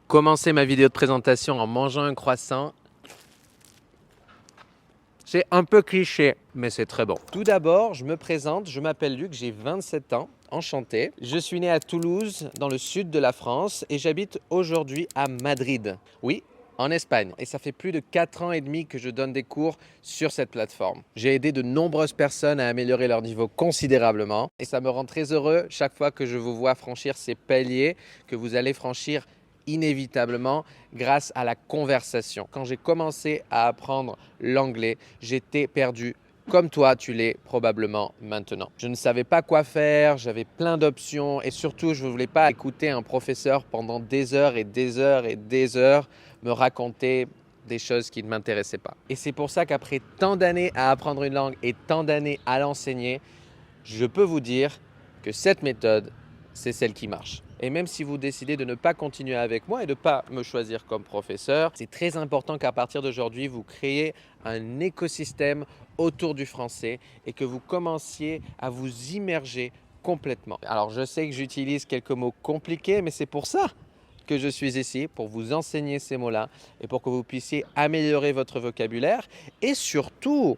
commencer ma vidéo de présentation en mangeant un croissant. C'est un peu cliché, mais c'est très bon. Tout d'abord, je me présente, je m'appelle Luc, j'ai 27 ans, enchanté. Je suis né à Toulouse, dans le sud de la France, et j'habite aujourd'hui à Madrid. Oui, en Espagne. Et ça fait plus de 4 ans et demi que je donne des cours sur cette plateforme. J'ai aidé de nombreuses personnes à améliorer leur niveau considérablement. Et ça me rend très heureux chaque fois que je vous vois franchir ces paliers que vous allez franchir inévitablement grâce à la conversation. Quand j'ai commencé à apprendre l'anglais, j'étais perdu comme toi, tu l'es probablement maintenant. Je ne savais pas quoi faire, j'avais plein d'options et surtout, je ne voulais pas écouter un professeur pendant des heures et des heures et des heures me raconter des choses qui ne m'intéressaient pas. Et c'est pour ça qu'après tant d'années à apprendre une langue et tant d'années à l'enseigner, je peux vous dire que cette méthode, c'est celle qui marche. Et même si vous décidez de ne pas continuer avec moi et de ne pas me choisir comme professeur, c'est très important qu'à partir d'aujourd'hui, vous créez un écosystème autour du français et que vous commenciez à vous immerger complètement. Alors, je sais que j'utilise quelques mots compliqués, mais c'est pour ça que je suis ici, pour vous enseigner ces mots-là et pour que vous puissiez améliorer votre vocabulaire et surtout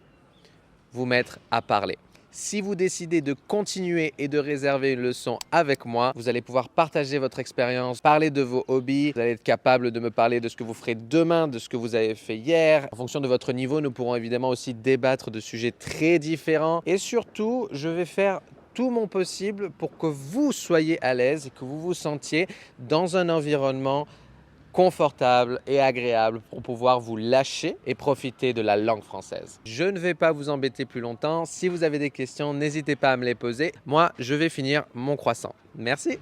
vous mettre à parler. Si vous décidez de continuer et de réserver une leçon avec moi, vous allez pouvoir partager votre expérience, parler de vos hobbies, vous allez être capable de me parler de ce que vous ferez demain, de ce que vous avez fait hier. En fonction de votre niveau, nous pourrons évidemment aussi débattre de sujets très différents. Et surtout, je vais faire tout mon possible pour que vous soyez à l'aise et que vous vous sentiez dans un environnement confortable et agréable pour pouvoir vous lâcher et profiter de la langue française. Je ne vais pas vous embêter plus longtemps. Si vous avez des questions, n'hésitez pas à me les poser. Moi, je vais finir mon croissant. Merci.